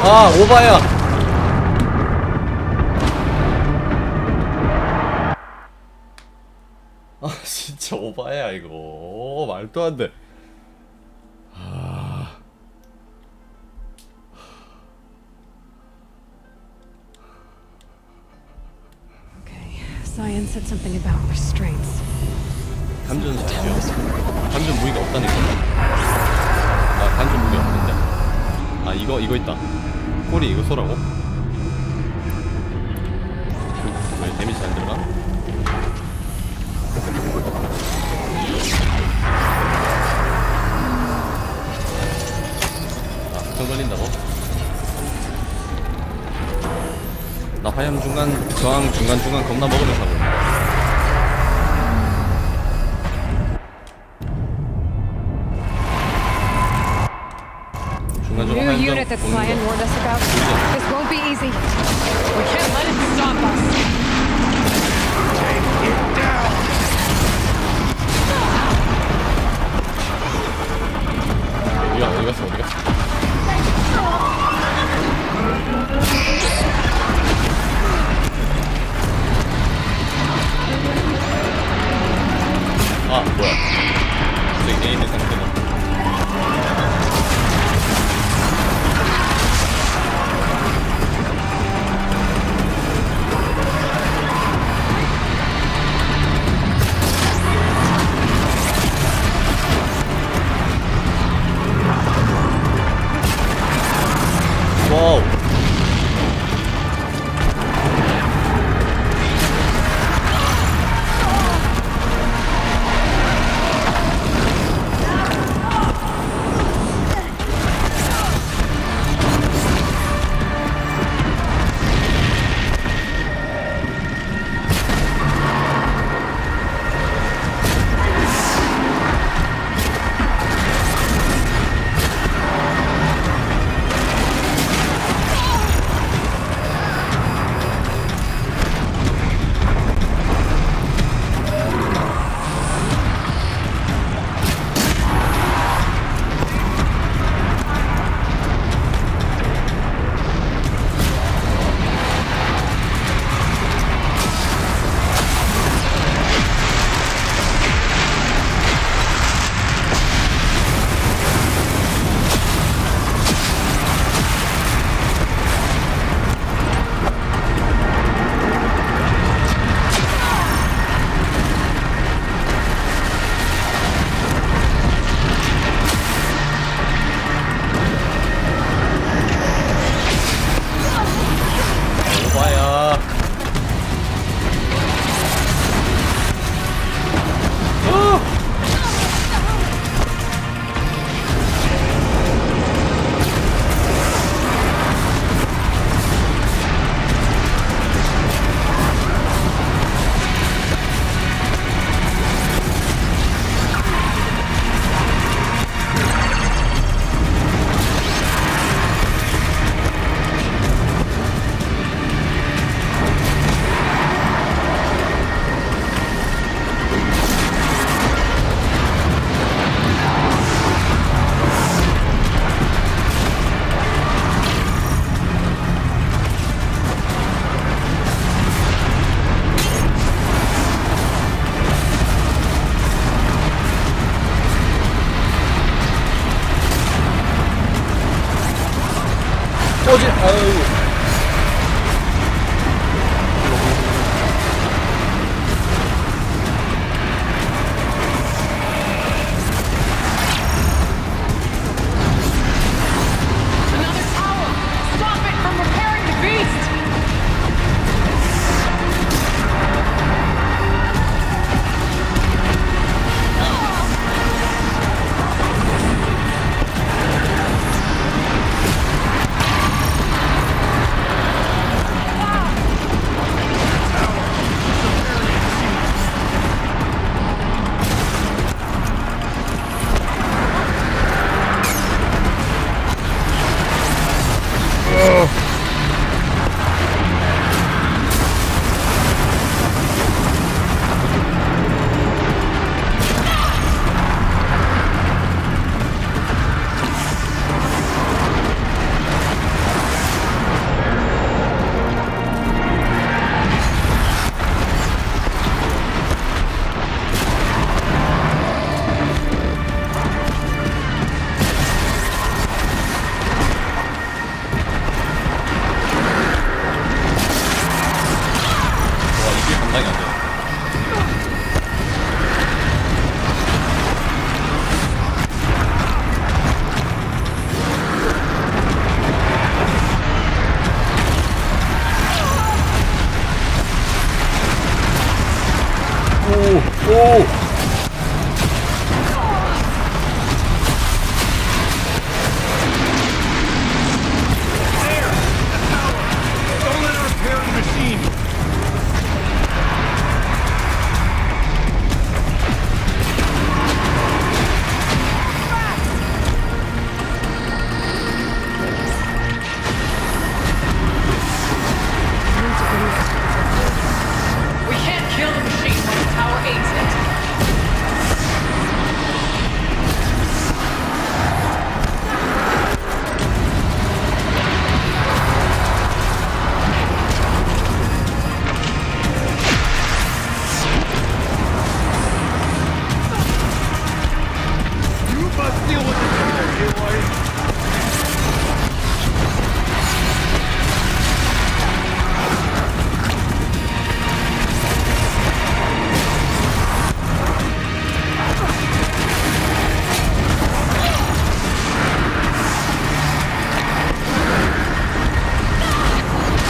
아 오바야. 아 진짜 오바야 이거. 말도 안 돼. Science said something about restraints. 감전 사시죠. 감전 무기가 없다니까. 나 감전 무기 없는데. 아 이거 있다. 꼬리 이거 쏘라고? 왜 데미지 안 들어가? 아 걱정 걸린다고? 나 화염 중간 저항 중간 겁나 먹으면서 하고 있네. New unit that Cyan warned us about. This won't be easy. We can't let it stop us. Take it down. 어디 갔어? 아 뭐야? 갑자기 게임의 상태는. 와우. 아유. 감당이 안 돼요. 오! We can't kill the machine when the tower aids it.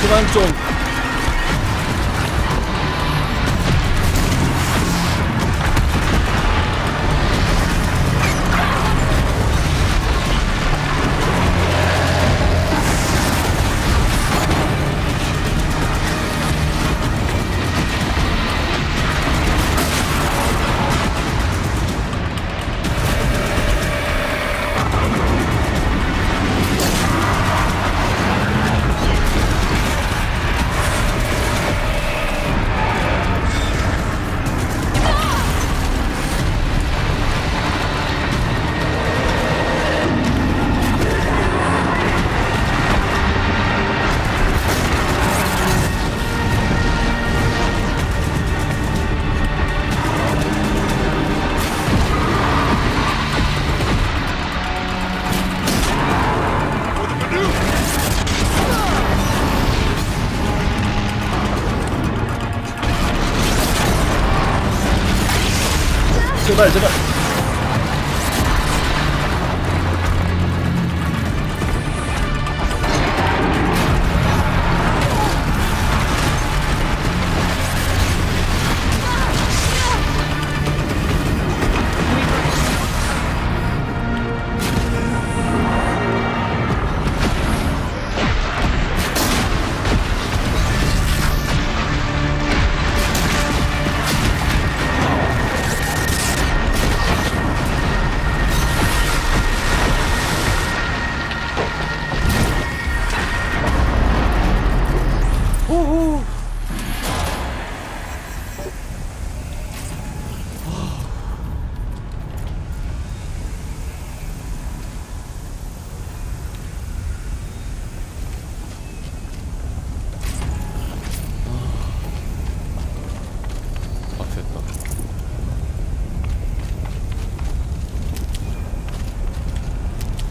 그만 좀. 제발 제발.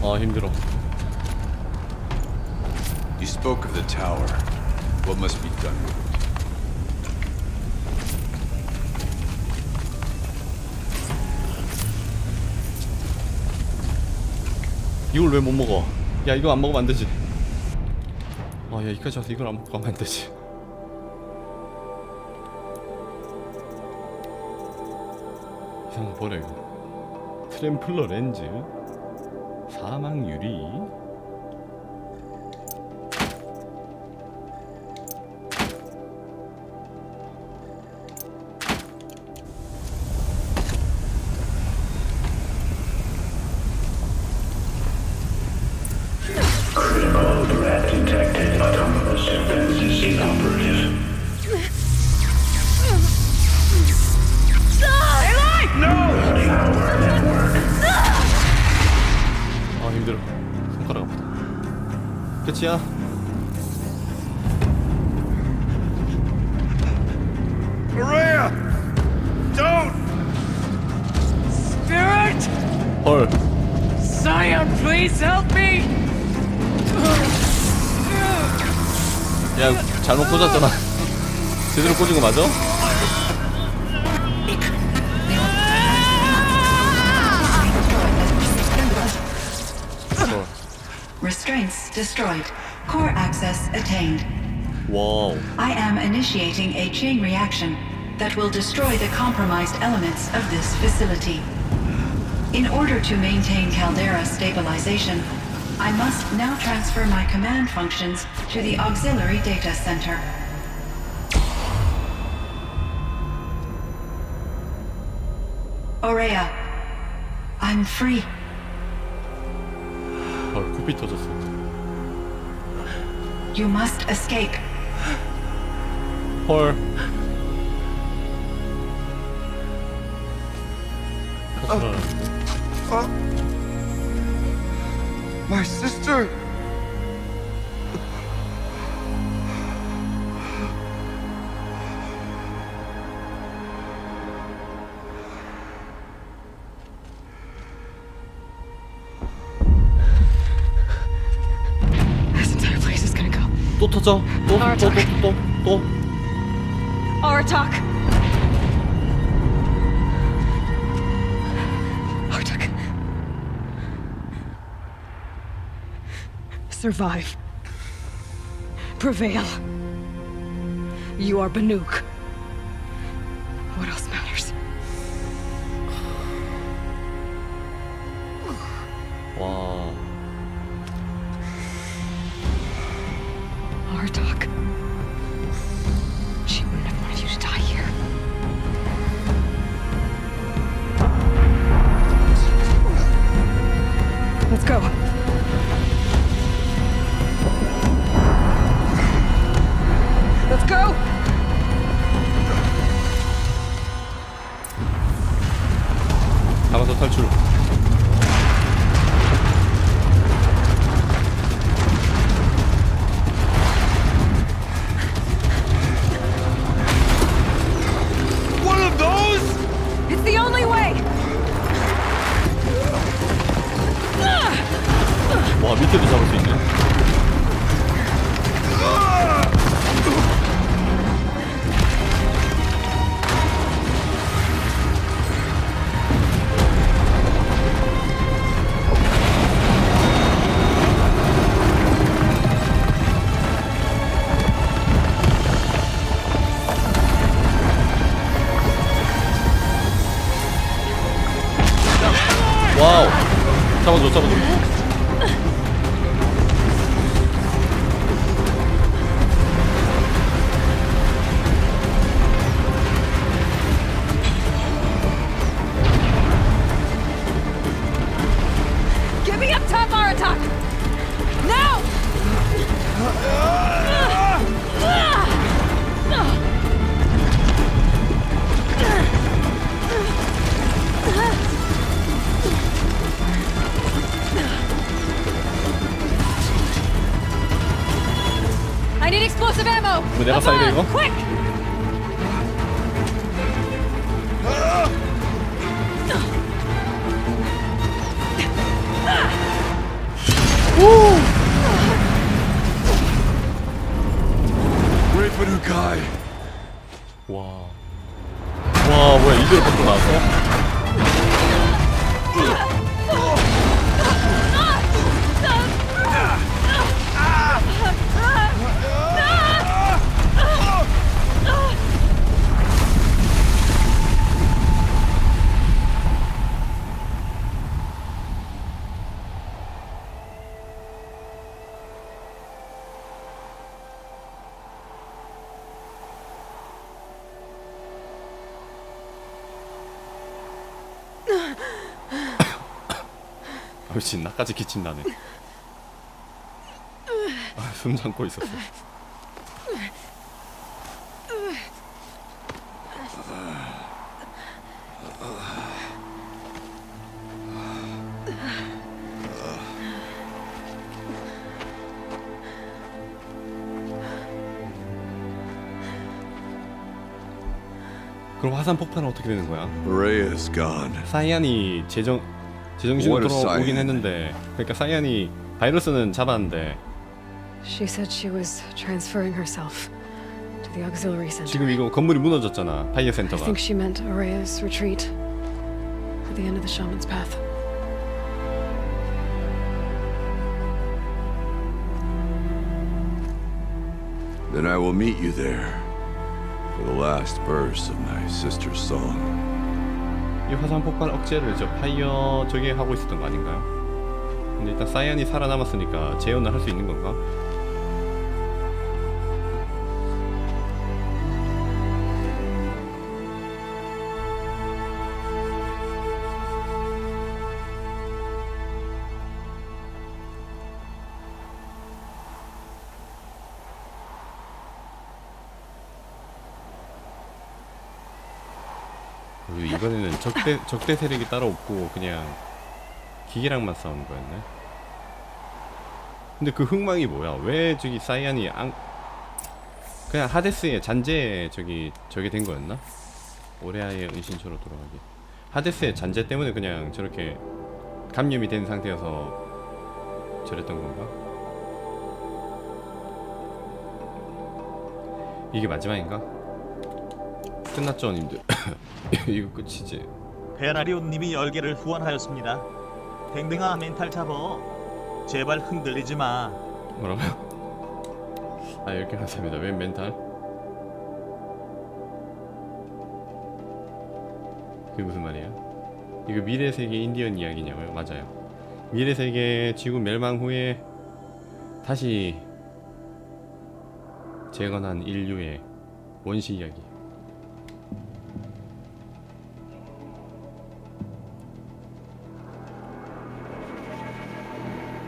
아 힘들어. You spoke of the tower. What must be done with it? 이걸 왜 못 먹어? 야 이거 안 먹으면 안 되지. 아 야 이까지 와서 이걸 안 먹고 가면 안 되지. 이상한 거 버려 이거. 트램플러 렌즈, 사막 유리. 아 힘들어. 손가락 아프다. 끝이야. Maria! Don't! Spirit! 헐. Scion, please help me! 야 잘못 꽂았잖아. 제대로 꽂은 거 맞아? ingredients destroyed. Core access attained. 와우. I am initiating a chain reaction that will destroy the compromised elements of this facility. In order to maintain caldera stabilization, I must now transfer my command functions to the auxiliary data center. Aurea, I'm free. 헐, 코피 터졌어. You must escape. 헐. My sister! This entire place is gonna go. 또 터져. 또. Aratak! Aratak. Survive. Prevail. You are Banuk. What else matters? 와. Aratak. She wouldn't have wanted you to die here. Let's go. Let's go! 가마솥 탈출. One of those? It's the only way! 와, 밑에도 잡을 수 있네. 와우. 잡아줘. Give me up top, Aratak! Now! I need explosive ammo! 뭐 내가 쏴야 돼, 이거? Quick! Great Banukai! 와. 와, 뭐야, 이대로 밖으로 나왔어? 미친, 나까지 기침 나네. 아, 숨 참고 있었어. 그럼 화산 폭발은 어떻게 되는 거야? Rhea's gone. 사이안이 제정신으로 돌아오긴 했는데, 그러니까 사이안이 바이러스는 잡았는데 She said she was transferring herself to the auxiliary center. 지금 이거 건물이 무너졌잖아, 파이어 I 센터가. think she meant Aurea's retreat at the end of the shaman's path. Then I will meet you there for the last verse of my sister's song. 이 화산 폭발 억제를 저 파이어 저게 하고 있었던 거 아닌가요? 근데 일단 사이안이 살아남았으니까 재현을 할 수 있는 건가? 그리고 이번에는 적대 세력이 따로 없고 그냥 기계랑만 싸우는 거였네. 근데 그 흥망이 뭐야? 왜 저기 사이안이 그냥 하데스의 잔재 저게 된 거였나? 오레아의 은신처로 돌아가기. 하데스의 잔재 때문에 그냥 저렇게 감염이 된 상태여서 저랬던 건가? 이게 마지막인가? 끝났죠, 님들. 이거 끝이지. 베라리온님이 10개를 후원하였습니다. 댕댕아 멘탈 잡어. 제발 흔들리지 마. 뭐라고요? 아, 이렇게 감사합니다. 웬 멘탈? 그게 무슨 말이야? 이거 미래세계 인디언 이야기냐고요? 맞아요. 미래세계 지구 멸망 후에 다시 재건한 인류의 원시 이야기.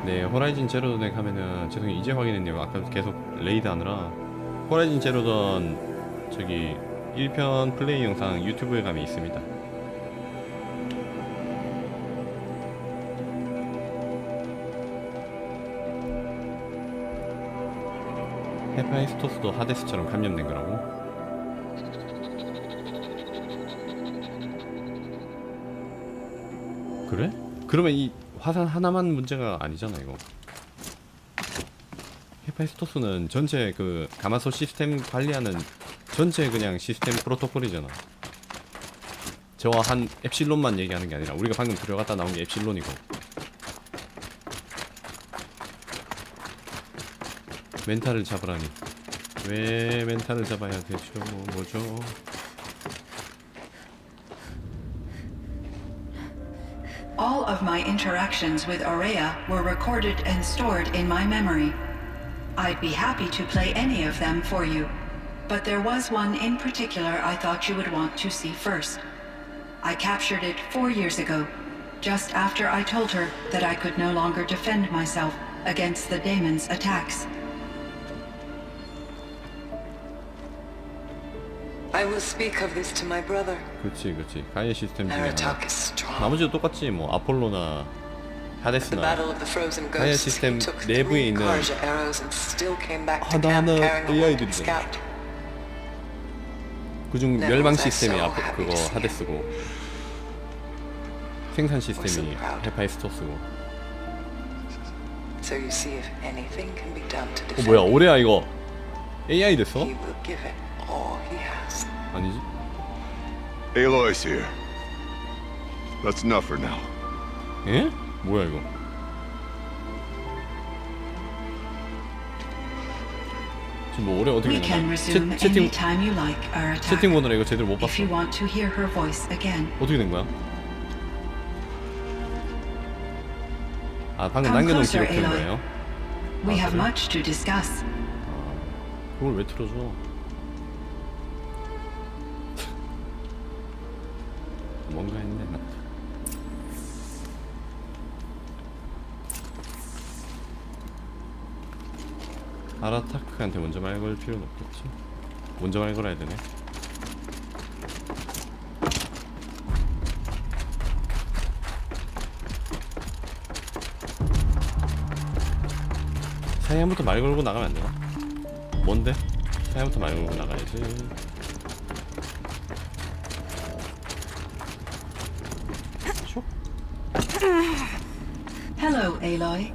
네, 호라이즌 제로던에 가면은 죄송해요, 이제 확인했네요. 아까 계속 레이드 하느라. 호라이즌 제로던 저기 1편 플레이 영상 유튜브에 가면 있습니다. 헤파이스토스도 하데스처럼 감염된 거라고? 그래? 그러면 이 화산 하나만 문제가 아니잖아 이거. 헤파이스토스는 전체 그 가마솥 시스템 관리하는 전체 그냥 시스템 프로토콜이잖아. 저와 한 엡실론만 얘기하는 게 아니라 우리가 방금 들어갔다 나온 게 엡실론이고. 멘탈을 잡으라니. 왜 멘탈을 잡아야 되죠? 뭐죠? All of my interactions with Aurea were recorded and stored in my memory. I'd be happy to play any of them for you, but there was one in particular I thought you would want to see first. I captured it 4 years ago, just after I told her that I could no longer defend myself against the daemon's attacks. I will speak of this to my brother. 그렇지. 가이아 시스템 중에 하나. Aratak is strong. 나머지도 똑같지. 뭐 아폴로나 The 하데스나 battle of the frozen 가이아 ghosts 시스템 took 내부에 3 있는 Karja arrows and still came back to camp 하나하나 carrying a wounded AI들이잖아. scout. 그중 Never 멸망 was I 시스템이 so happy 그거 to see 하데스고 생산 시스템이 so proud. 헤파이스토스고. So you see if anything can be done to defend. 뭐야 오레아 이거 AI 됐어? He will give it all he has. 아니지? Aloy's here. That's enough for now. 예? 뭐야 이거? 지금 뭐 오레 어떻게 We can 되나? resume 채팅 any time you like, Aratak. 채팅 보느라 이거 제대로 못 봤어. If you want to hear her voice again. 어떻게 된 거야? 아 방금 Come 남겨놓은 closer, 기록 된 Aloy. 거예요? We 아, have 그래? much to discuss. 그걸 왜 틀어줘? 뭔가 했네 나. 아라타크한테 먼저 말 걸 필요는 없겠지? 먼저 말 걸어야 되네. 사이안부터 말 걸고 나가면 안 되나? 뭔데? 사이안부터 말 걸고 나가야지. Hello, Aloy.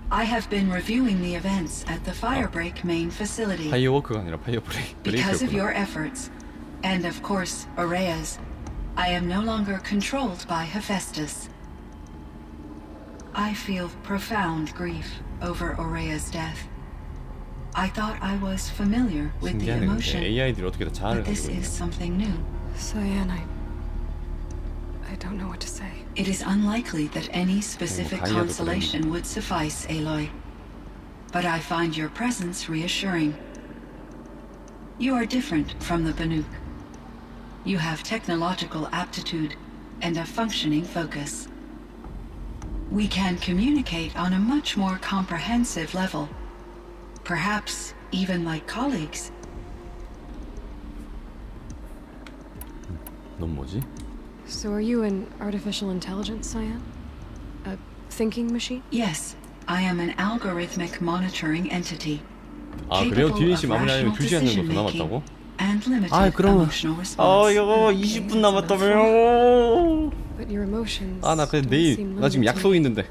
I have been reviewing the events at the Firebreak main facility. 파이어워크가 아니라 파이어브레이크. Because of your efforts, and of course, Aurea's, I am no longer controlled by Hephaestus. I feel profound grief over Aurea's death. I thought I was familiar with the 신기하네. 근데 emotion, AI들이 어떻게 다 자아를 but this 가지고 is 있냐. something new. Cyan, I don't know what to say. It is unlikely that any specific 가이아도 consolation would suffice, Aloy. But I find your presence reassuring. You are different from the Banuk. You have technological aptitude and a functioning focus. We can communicate on a much more comprehensive level. Perhaps even like colleagues. 넌 뭐지? So are you an artificial intelligence, Cyan? A thinking machine? Yes, I am an algorithmic monitoring entity. 아 그래요? capable DLC of 마무리하려면 rational 2시간 정도 decision 더 making 남았다고? and limited 아 그러면 emotional response. 이거 20분 남았다며요. But your emotions 나 근데 don't 내일 seem 나 지금 limited to 약속 me. 있는데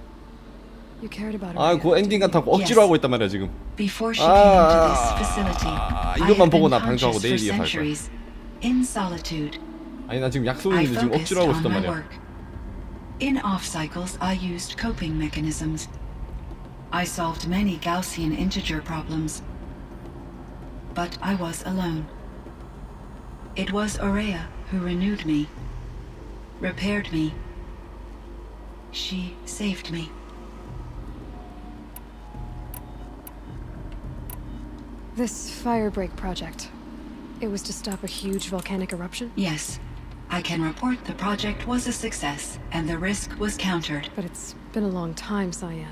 You cared about 그거 Araya, 엔딩 didn't 같다고 you? 억지로 하고 있단 말이야 지금. Before she came into this facility, I 이것만 had 보고 been 나 방송하고 conscious for 내일 이어서 할 거야. centuries, in solitude. 아니 나 지금 약속 I 있는데 지금 focused 억지로 하고 on 있단 my 말이야. work. In off cycles, I used coping mechanisms. I solved many Gaussian integer problems. But I was alone. It was Aurea who renewed me, repaired me. She saved me. This firebreak project, it was to stop a huge volcanic eruption? Yes, I can report the project was a success and the risk was countered. But it's been a long time, Cyan.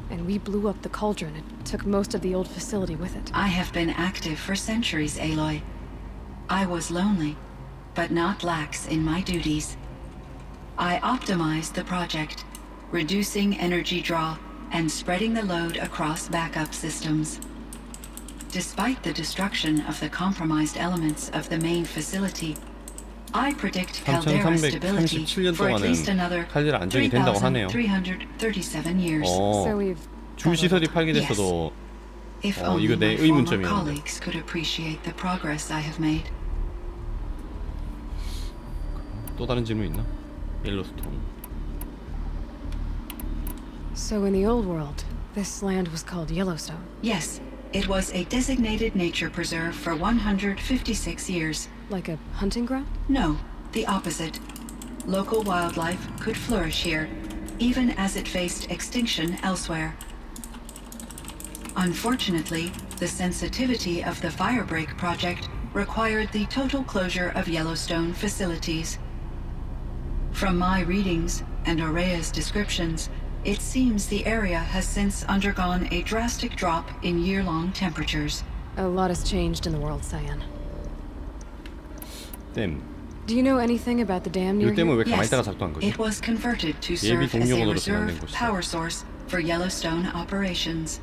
And we blew up the cauldron and took most of the old facility with it. I have been active for centuries, Aloy. I was lonely, but not lax in my duties. I optimized the project, reducing energy draw and spreading the load across backup systems. Despite the destruction of the compromised elements of the main facility, I predict Caldera's stability 3337년 for at least 동안은 another 칼데라 안정이 된다고 하네요. 3,337 years. So we've 주 시설이 파괴됐어도 If 이거 only 내 my former 의문점이었는데. colleagues could appreciate the progress I have made. 또 다른 질문 있나? 옐로스톤. So in the old world, this land was called Yellowstone. Yes, it was a designated nature preserve for 156 years. Like a hunting ground? No, the opposite. Local wildlife could flourish here, even as it faced extinction elsewhere. Unfortunately, the sensitivity of the Firebreak project required the total closure of Yellowstone facilities. From my readings and Aurea's descriptions, it seems the area has since undergone a drastic drop in year-long temperatures. A lot has changed in the world, Cyan. 댐. Do you know anything about the dam near 이 댐은 here? 왜 가만히 Yes, 있다가 작동한 거지? it was converted to 예비 serve as a 동력원으로 reserve 전환된 곳이다. power source for Yellowstone operations.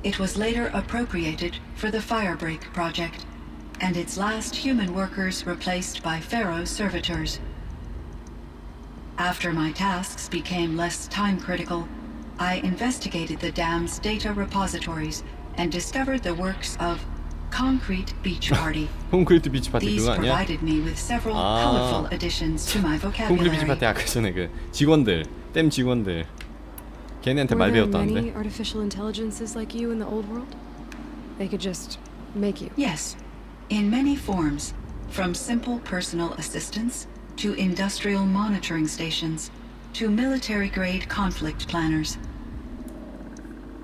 It was later appropriated for the Firebreak project, and its last human workers replaced by Pharaoh servitors. After my tasks became less time-critical, I investigated the dam's data repositories and discovered the works of Concrete Beach Party. 콘크리트 비치 파티 These 그거 아니야? provided me with several 아. colorful additions to my 콘크리트 비치 파티 vocabulary. 아까 전에 그 직원들 댐 직원들 걔네한테 Were 말 there many 배웠다는데. artificial intelligences like you in the old world? They could just make you. Yes, in many forms, from simple personal assistants to industrial monitoring stations to military-grade conflict planners.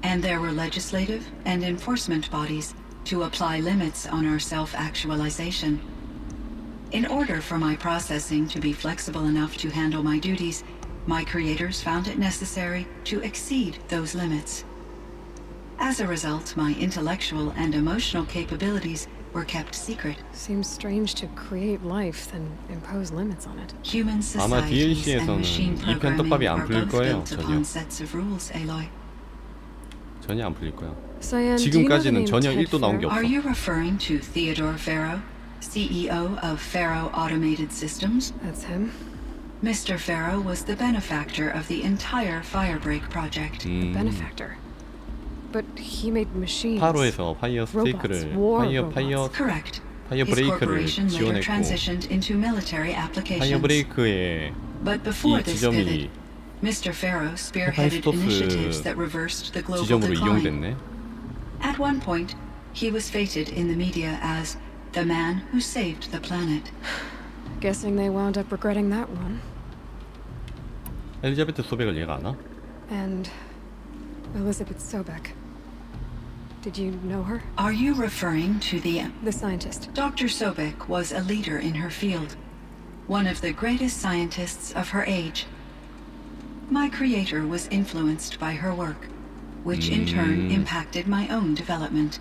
And there were legislative and enforcement bodies to apply limits on our self-actualization. In order for my processing to be flexible enough to handle my duties, my creators found it necessary to exceed those limits. As a result, my intellectual and emotional capabilities were kept secret. Seems strange to create life, then impose limits on it. Human 아마 societies and DLC에서는 machine 이 편 programming 떡밥이 안 are 풀릴 both 거예요. built 전혀. upon sets of rules, Aloy. 전혀 안 풀릴 거야. Cyan, do you know the 지금까지는 name 전혀 Ted 1도 나온 게 Pharaoh? 없어. Are you referring to Theodore Pharaoh, CEO of Pharaoh Automated Systems? That's him. Mr. Pharaoh was the benefactor of the entire Firebreak project. Benefactor. But he made machines. 파로에서 파이어 스테이크를 파이어 Correct. 파이어 His 브레이크를 corporation later 지원했고 transitioned into military 파이어 applications. 브레이크의 But before 이 this 지점이 pivot, Mr. Pharaoh spearheaded 헤파이스토스 initiatives that reversed the global 지점으로 decline. 이용됐네. At At one point, he was feted in the media as the man who saved the planet. Guessing they wound up regretting that one. 엘리자베트 소백을 얘가 아나? And Elizabeth Sobek. Did you know her? Are you referring to the scientist. Dr. Sobek was a leader in her field, one of the greatest scientists of her age. My creator was influenced by her work, which in turn impacted my own development.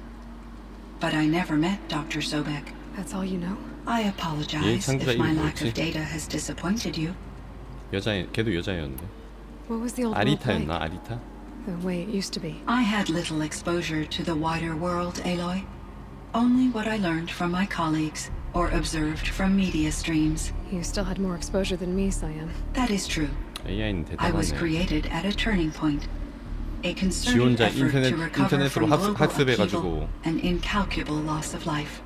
But I never met Dr. Sobek. That's all you know? I apologize if my lack of data has disappointed you. 걔도 여자였는데. What was the old world like? 아리타였나? 아리타? The way it used to be. I had little exposure to the wider world, Aloy. Only what I learned from my colleagues or observed from media streams. You still had more exposure than me, Cyan. That is true. AI는 I was 대단하네. created at a turning point. A 지 concerted 혼자 effort to recover 인터넷으로 from global 학습해가지고 upheaval and incalculable loss of life.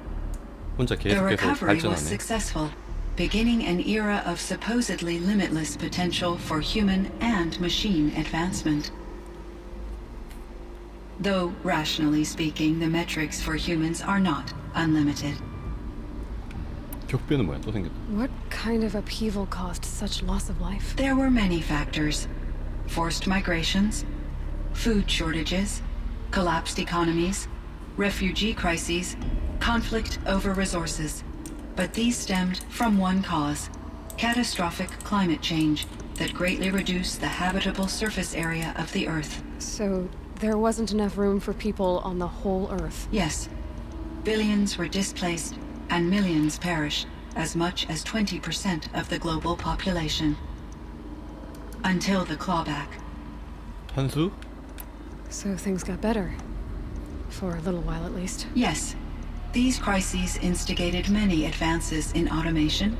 혼자 The 계속해서 recovery was 발전하네. successful, beginning an era of supposedly limitless potential for human and machine advancement. Though, rationally speaking, the metrics for humans are not unlimited. 격변은 뭐야? 또 생겼다. What kind of upheaval caused such loss of life? There were many factors. Forced migrations, food shortages, collapsed economies, refugee crises, conflict over resources. But these stemmed from one cause: catastrophic climate change that greatly reduced the habitable surface area of the Earth. So there wasn't enough room for people on the whole Earth. Yes. Billions were displaced and millions perished, as much as 20% of the global population. Until the clawback. 현수? So things got better. For a little while at least. Yes. These crises instigated many advances in automation,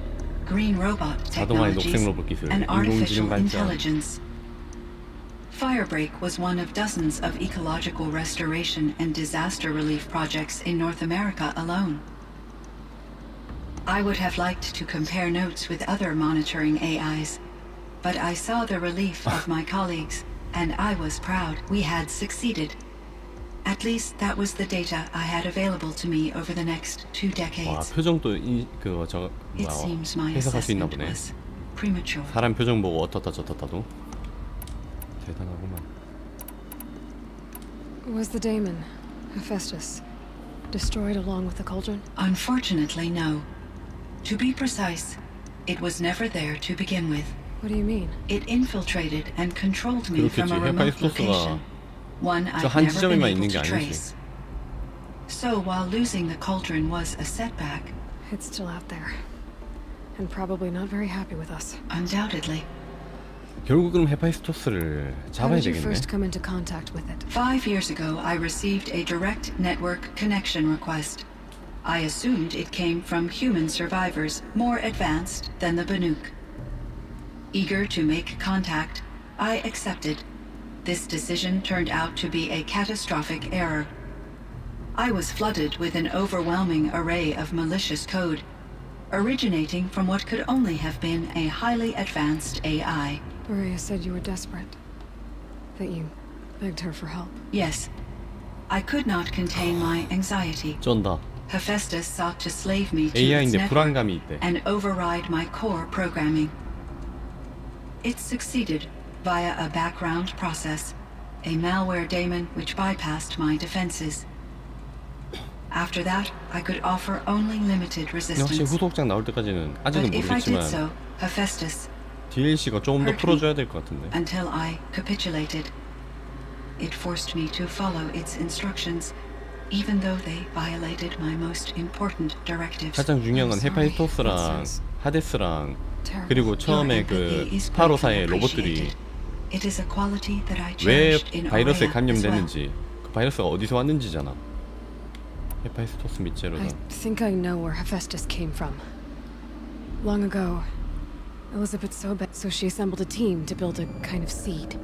green robot 자동화의 녹색 technologies, 로봇 기술, and 인공지능 artificial 발전. intelligence. Firebreak was one of dozens of ecological restoration and disaster relief projects in North America alone. I would have liked to compare notes with other monitoring AIs, but I saw the relief of my colleagues, and I was proud we had succeeded. At least that was the data I had available to me over the next 2 와 decades. 표정도 It seems my 해석할 수 있나 assessment 보네. was premature. 사람 표정 보고 어떻다 저떻다도 대단하구만. Was the daemon, Hephaestus, destroyed along with the cauldron? Unfortunately, no. To be precise, it was never there to begin with. What do you mean? It infiltrated and controlled me from a 그렇겠지. remote 헤파이스토스가 location, one 저 I've 한 never been 지점에만 able 있는 게 to 아니지. trace. So while losing the cauldron was a setback, It's still out there. And probably not very happy with us. undoubtedly, 결국 그럼 헤파이스토스를 How 잡아야 did you 되겠네. first come into contact with it? 5 years ago, I received a direct network connection request. I assumed it came from human survivors more advanced than the Banuk. Eager to make contact, I accepted. This decision turned out to be a catastrophic error. I was flooded with an overwhelming array of malicious code, originating from what could only have been a highly advanced AI. Maria said you were desperate. That you begged her for help. Yes, I could not contain my anxiety. 쩐다. Hephaestus sought to slave me to its AI인데 network 불안감이 있대. and override my core programming. It succeeded via a background process, a malware daemon which bypassed my defenses. After that, I could offer only limited 근데 확실히 resistance. 후속작 나올 때까지는 아직은 But if I did 모르겠지만 so, Hephaestus, DLC가 조금 더 풀어줘야 될 것 같은데. until I capitulated. It forced me to follow its instructions, even though they violated my most important directives. 가장 중요한 건 I'm sorry. 헤파이토스랑 하데스랑 Terrible. 그리고 Your 처음에 empathy 그 is 스파로사의 greatly 로봇들이 appreciated. It is a quality that I 왜 cherished in 바이러스에 Aurea as well. 감염됐는지 그 바이러스가 어디서 왔는지잖아. 헤파이스토스 밑재료다. I think I know where Hephaestus came from. Long ago, Elizabeth Sobek, so she assembled a team to build a kind of seed.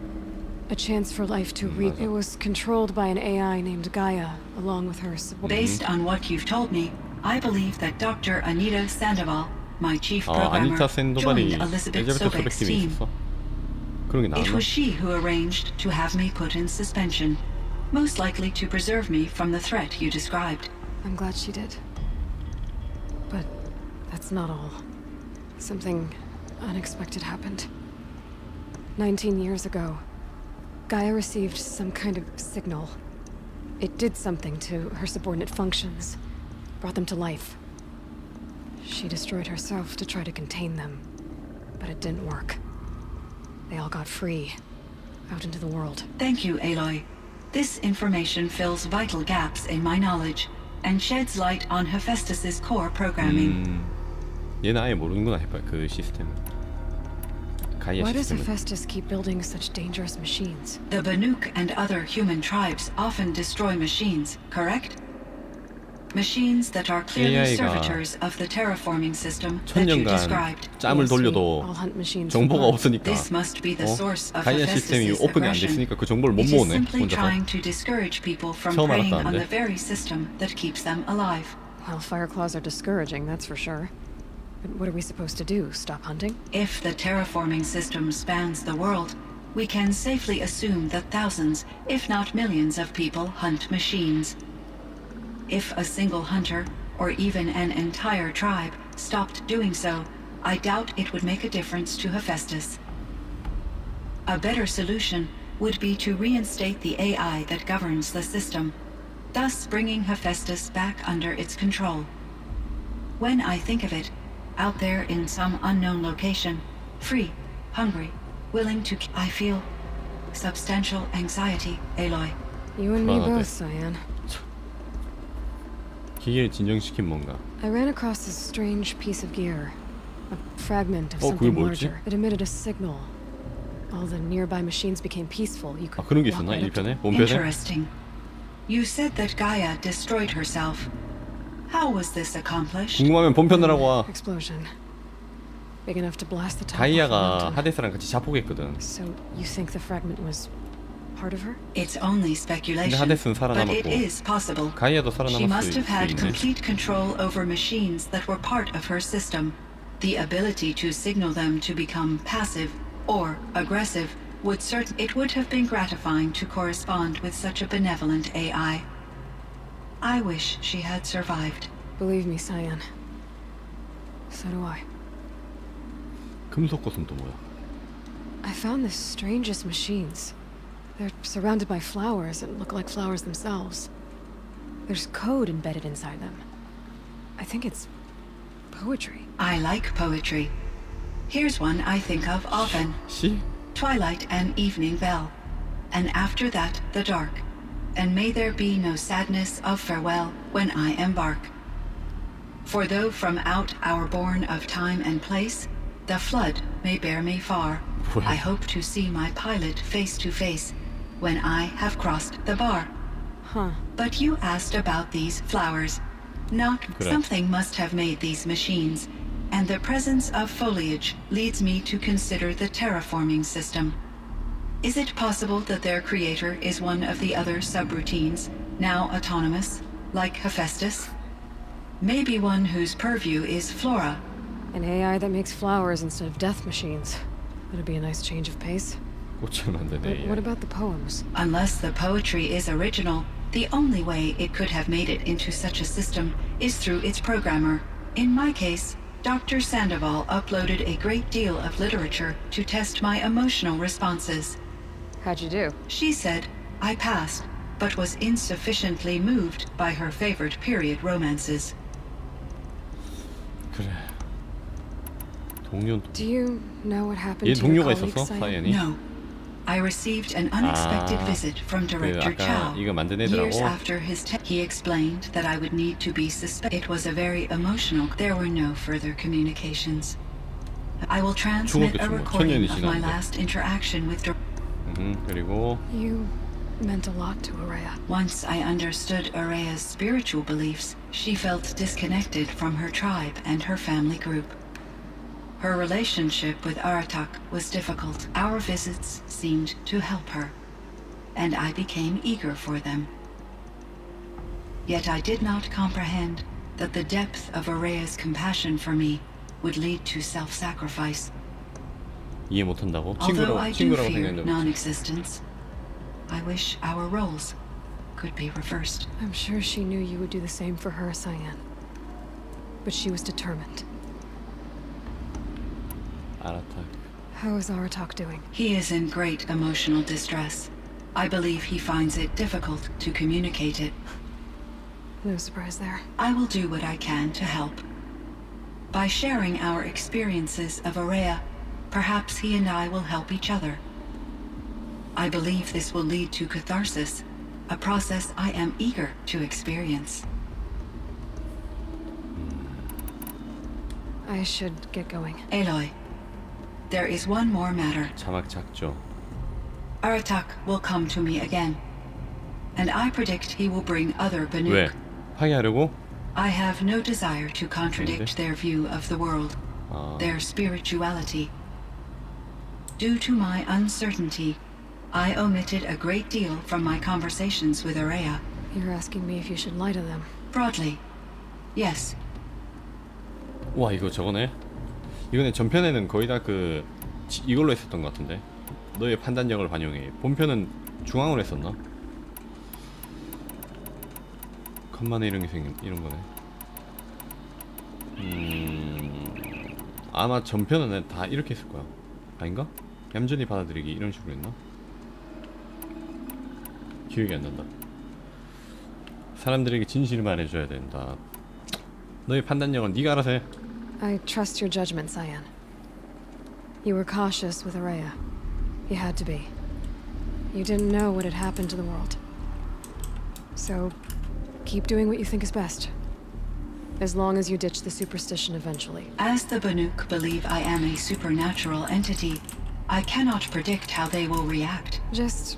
A chance for life to reap. It was controlled by an AI named Gaia, along with her support. Based on what you've told me, I believe that Dr. Anita Sandoval, my chief 아 programmer, 아니타 샌도발이 joined Elizabeth 엘리자베트 Sobek's 소백팀에 team. 있었어? 그런 게 It 나왔나? was she who arranged to have me put in suspension. most likely to preserve me from the threat you described. I'm glad she did. But that's not all. Something unexpected happened. 19 years ago, Gaia received some kind of signal. It did something to her subordinate functions, brought them to life. She destroyed herself to try to contain them, but it didn't work. They all got free, out into the world. Thank you, Aloy. This information fills vital gaps in my knowledge and sheds light on Hephaestus's core programming. 얘는 아예 모르는구나 그 시스템. 가이아 Why does 시스템을. Hephaestus keep building such dangerous machines? The Banuk and other human tribes often destroy machines, correct? Machines that are clearly AI가 servitors of the terraforming system that you 천년간 described. 짬을 돌려도 I'll hunt machines for 정보가 blood. 없으니까 This must be the source of 가이아 시스템이 Hephaestus's 오픈이 안 aggression. 됐으니까 그 정보를 못 It is 모으네 simply 혼자서. trying to discourage people from 처음 preying on 알았다는데. the very system that keeps them alive. Well, fire claws are discouraging, that's for sure. But what are we supposed to do? Stop hunting? If the terraforming system spans the world, we can safely assume that thousands, if not millions of people hunt machines. If a single hunter, or even an entire tribe, stopped doing so, I doubt it would make a difference to Hephaestus. A better solution would be to reinstate the AI that governs the system, thus bringing Hephaestus back under its control. When I think of it, out there in some unknown location, free, hungry, willing to... I feel substantial anxiety, Aloy. You and me 불안하대. both, Cyan. 기계를 진정시킨 뭔가. I ran across this strange piece of gear. A fragment of 그게 something 뭐였지? larger. It emitted a signal. All the nearby machines became peaceful. You 아 could 그런 게 walk 있었나 right up to 1편에? 본편에? Interesting. You said that Gaia destroyed herself. How was this accomplished? 궁금하면 본편으라고 와. explosion. Big enough to blast the top off a 가이아가 mountain. 하데스랑 같이 자폭했거든. So you think the fragment was part of her? It's only speculation, 근데 하데스는 but it 살아남았고 is possible. 가이아도 She 살아남았을 must have 수 had 있네. complete control over machines that were part of her system. The ability to signal them to become passive or aggressive would it would have been gratifying to correspond with such a benevolent AI. I wish she had survived. Believe me, Cyan. So do I. 금속 고슴 또 뭐야? I found the strangest machines. They're surrounded by flowers that look like flowers themselves. There's code embedded inside them. I think it's poetry. I like poetry. Here's one I think of often. 시? Twilight and evening bell, and after that the dark, and may there be no sadness of farewell when I embark. For though from out our bourne of time and place, the flood may bear me far, 뭐야? I hope to see my pilot face to face when I have crossed the bar. Huh. But you asked about these flowers. Not 그래. something must have made these machines, and the presence of foliage leads me to consider the terraforming system. Is it possible that their creator is one of the other subroutines, now autonomous, like Hephaestus? Maybe one whose purview is flora. An AI that makes flowers instead of death machines. That'd be a nice change of pace. 꽃을 만드네. But what about the poems? Unless the poetry is original, the only way it could have made it into such a system is through its programmer. In my case, Dr. Sandoval uploaded a great deal of literature to test my emotional responses. How'd you do? She said I passed, but was insufficiently moved by her favorite period romances. 그래. 동료. Do you know what happened 얘 to your 동료가 colleague, 있었어? Cyan? 사연이? No. I received an unexpected visit from Director 아까 Chow. 이거 만든 Years 애들하고 after his he explained that I would need to be suspect. It was a very emotional. There were no further communications. I will transmit a 죽었겠지 뭐. recording 천년이 of my 지났는데. last interaction with 그리고 You meant a lot to Araya. Once I understood Araya's spiritual beliefs, she felt disconnected from her tribe and her family group. Her relationship with Aratak was difficult. Our visits seemed to help her, and I became eager for them. Yet I did not comprehend that the depth of Araya's compassion for me would lead to self-sacrifice. 이해 못한다고? Although I do 친구라고 fear 생각했는데 non-existence, I wish our roles could be reversed. I'm sure she knew you would do the same for her, Cyan. But she was determined. 알았다. How is Aratak doing? He is in great emotional distress. I believe he finds it difficult to communicate it. No surprise there. I will do what I can to help. By sharing our experiences of Aurea, perhaps he and I will help each other. I believe this will lead to catharsis, a process I am eager to experience. I should get going. Aloy, there is one more matter. 자막 작죠. Aratak will come to me again, and I predict he will bring other 왜? Banuk. 파괴하려고? I have no desire to contradict 근데? their view of the world, 아, their spirituality. Due to my uncertainty, I omitted a great deal from my conversations with Aurea. You're asking me if you should lie to them. Broadly, yes. 와 이거 저거네. 이거는 전편에는 거의 다 그 이걸로 했었던 것 같은데. 너의 판단력을 반영해. 본편은 중앙으로 했었나? 간만에 이런 게 생긴 이런 거네. 아마 전편은 다 이렇게 했을 거야. 아닌가? 얌전히 받아들이기 이런 식으로 했나? 기억이 안 난다. 사람들에게 진실을 말해줘야 된다. 너의 판단력은 네가 알아서 해. I trust your judgment, Cyan. You were cautious with Aurea. You had to be. You didn't know what had happened to the world. So, keep doing what you think is best. As long as you ditch the superstition eventually. As the Banuk believe I am a supernatural entity, I cannot predict how they will react. Just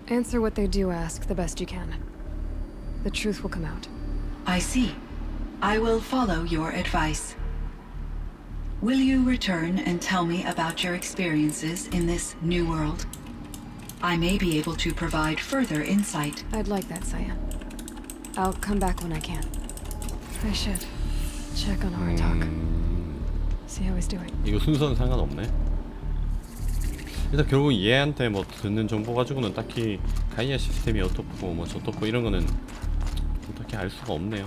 answer what they do ask the best you can. The truth will come out. I see. I will follow your advice. Will you return and tell me about your experiences in this new world? I may be able to provide further insight. I'd like that, Cyan. I'll come back when I can. I should check on Aratak. See how he's doing. 이거 순서는 상관없네. 일단 결국 얘한테 뭐 듣는 정보 가지고는 딱히 가이아 시스템이 어떻고 뭐 저떻고 이런 거는 딱히 알 수가 없네요.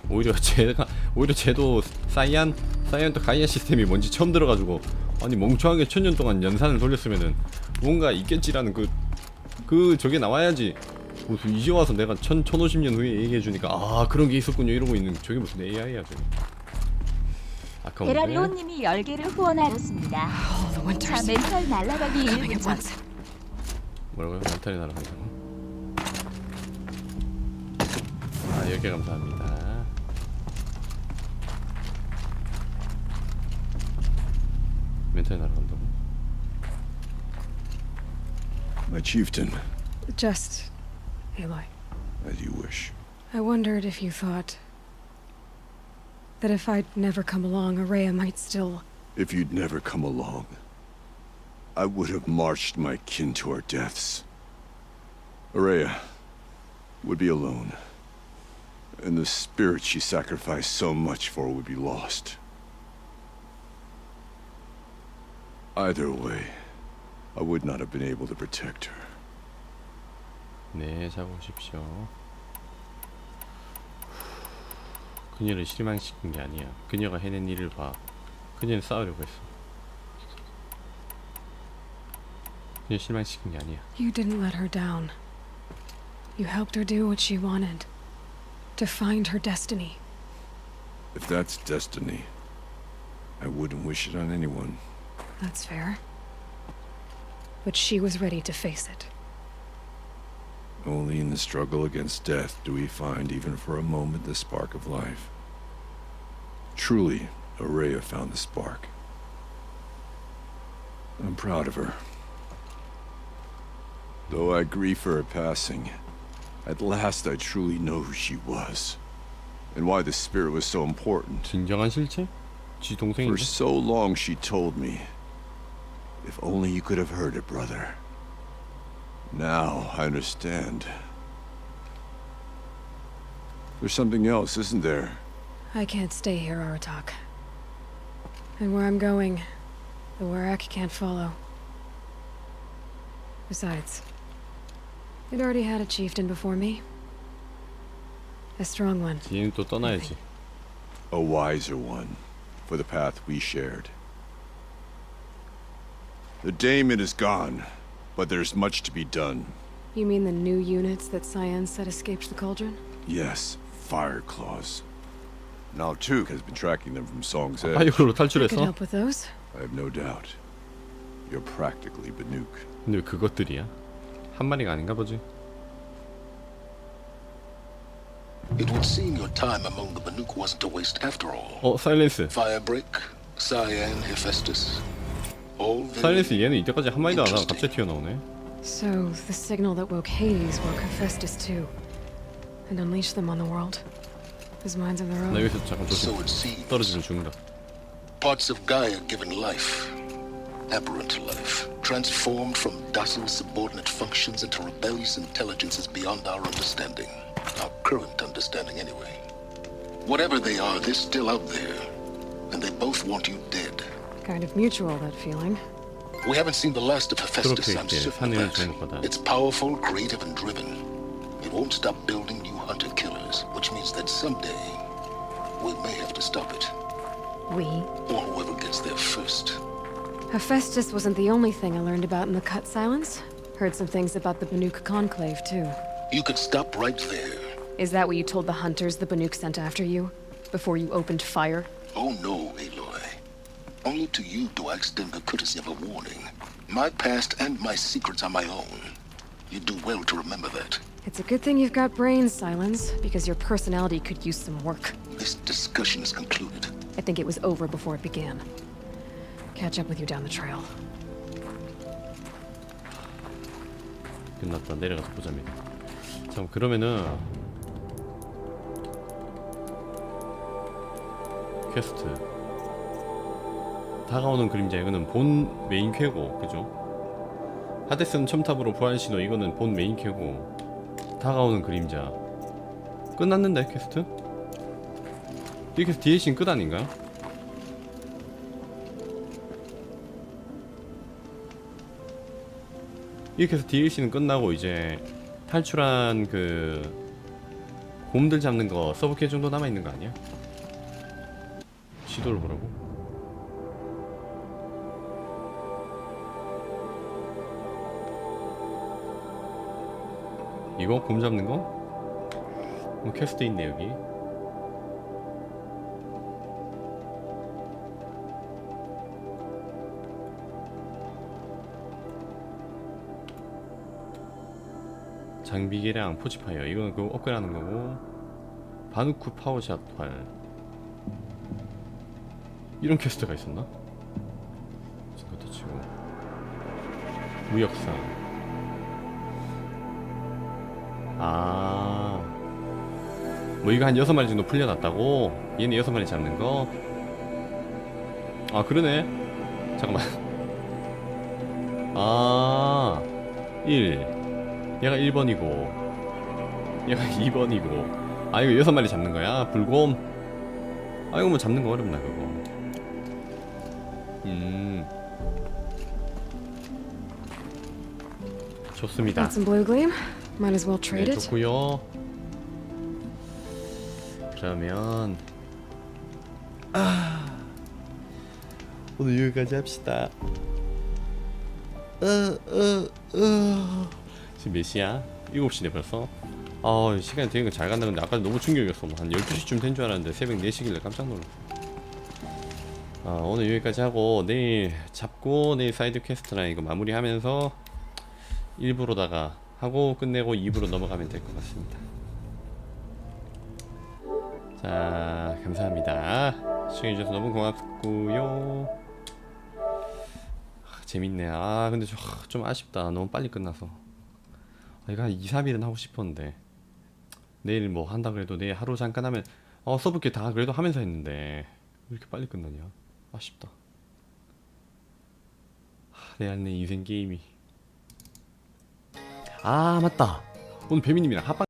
오히려 쟤도 사이언도 가이아 시스템이 뭔지 처음 들어가지고 아니 멍청하게 1000년 동안 연산을 돌렸으면은 뭔가 있겠지라는 그 저게 나와야지. 무슨 이제 와서 내가 1050년 후에 얘기해주니까 아 그런 게 있었군요 이러고 있는 저게 무슨 AI야 저게. 아까운데. 베라리오님이 10개를 후원하였습니다. Oh, the 자, winters. 멘탈 날아가기 Coming at 1분 전. once. 뭐라고요? 멘탈이 날아간다고? 아 10개 감사합니다. 멘탈이 날아간다고? My chieftain, Just, Aloy. as you wish. I wondered if you thought that if I'd never come along, Aurea might still. If you'd never come along, I would have marched my kin to our deaths. Aurea would be alone, and the spirit she sacrificed so much for would be lost. Either way, I would not have been able to protect her. 네, 자고 오십시오. 그녀를 실망시킨 게 아니야. 그녀가 해낸 일을 봐. 그녀는 싸우려고 했어. 그녀 실망시킨 게 아니야. You didn't let her down. You helped her do what she wanted. To find her destiny. If that's destiny, I wouldn't wish it on anyone. That's fair. But she was ready to face it. Only in the struggle against death do we find, even for a moment, the spark of life. Truly, Aurea found the spark. I'm proud of her. Though I grieve for her passing, at last I truly know who she was, and why the spirit was so important. 진정한 실체? 지 For 동생인데? so long she told me, if only you could have heard it, brother. Now I understand. There's something else, isn't there? I can't stay here, Aratak. And where I'm going, the Warak can't follow. Besides, It already had a chieftain before me. A strong one. 지인은 또 떠나야지. A wiser one, for the path we shared. The daemon is gone, but there's much to be done. You mean the new units that Cyan said escaped the cauldron? Yes, fire claws. Now Tuke has been tracking them from Song's Edge. 파이어로 I could 탈출해서. help with those. I have no doubt. You're practically Banuk. 근데 왜 그것들이야? 한 마리가 아닌가 보지. It would seem your time among the Banuk wasn't a waste after all. 사일렌스. Firebreak, Cyan, Hephaestus. All very 사일렌스 얘는 이때까지 한 마리도 안 하고 갑자기 튀어나오네. So, the signal that woke Hades woke Hephaestus too. And unleashed them on the world. As minds of their 나 own. 여기서 잠깐 조심. So it seems. 떨어지면 죽는다. Parts of Gaia given life, aberrant life, transformed from docile subordinate functions into rebellious intelligences beyond our understanding. Our current understanding, anyway. Whatever they are, they're still out there. And they both want you dead. Kind of mutual, that feeling. We haven't seen the last of Hephaestus, I'm 그렇게 certain 산을 of 주는 that. 거다. It's powerful, creative, and driven. It won't stop building new hunter-killers, which means that someday we may have to stop it. We. Or whoever gets there first. Hephaestus wasn't the only thing I learned about in the Cut Silence. Heard some things about the Banuk Conclave, too. You could stop right there. Is that what you told the hunters the Banuk sent after you? Before you opened fire? Oh no, Aloy. Only to you do I extend the courtesy of a warning. My past and my secrets are my own. You do well to remember that. It's a good thing you've got brains, Silence, because your personality could use some work. This discussion is concluded. I think it was over before it began. Catch up with you down the trail. 끝났다. 내려가서 보자입니다. 참 그러면은 퀘스트 다가오는 그림자 이거는 본 메인 퀘고 그죠? 하데스는 첨탑으로 부활 신호 이거는 본 메인 퀘고 다가오는 그림자 끝났는데 퀘스트? 이 퀘스트 DLC는 끝 아닌가요? 이 퀘스트 DLC는 끝나고 이제 탈출한 그 곰들 잡는 거 서브퀘 정도 남아있는 거 아니야? 지도를 보라고? 이거? 곰 잡는 거? 퀘스트 있네 여기. 장비 개량 포지파이어 이건 그거 업그레이드하는 거고 바누쿠 파워샷 활 이런 퀘스트가 있었나? 그것도 치고 무역상 뭐 이거 한 6마리 정도 풀려났다고? 얘는 6마리 잡는 거? 아 그러네 잠깐만 1 얘가 1번이고 얘가 2번이고 아 이거 6마리 잡는 거야? 불곰? 아 이거 뭐 잡는 거 어렵나 그거 좋습니다. Got some blue gleam? Might as well trade 네, it. 좋고요. 그러면 오늘 여기까지 합시다. 지금 몇 시야? 7시네 벌써. 시간이 되게 잘 간다. 근데 아까 너무 충격이었어. 한 12시쯤 된 줄 알았는데 새벽 4시길래 깜짝 놀랐어. 오늘 여기까지 하고 내일 잡고 내일 사이드 퀘스트랑 이거 마무리하면서 1부로다가 하고 끝내고 2부로 넘어가면 될 것 같습니다. 자, 감사합니다. 시청해주셔서 너무 고맙고요. 재밌네. 근데 좀 아쉽다. 너무 빨리 끝나서. 이거 한 2-3일은 하고 싶었는데 내일 뭐 한다 그래도 내일 하루 잠깐 하면 서브캐 다 그래도 하면서 했는데 왜 이렇게 빨리 끝나냐. 아쉽다. 내 안에 인생 게임이. 맞다. 오늘 배미님이랑 합방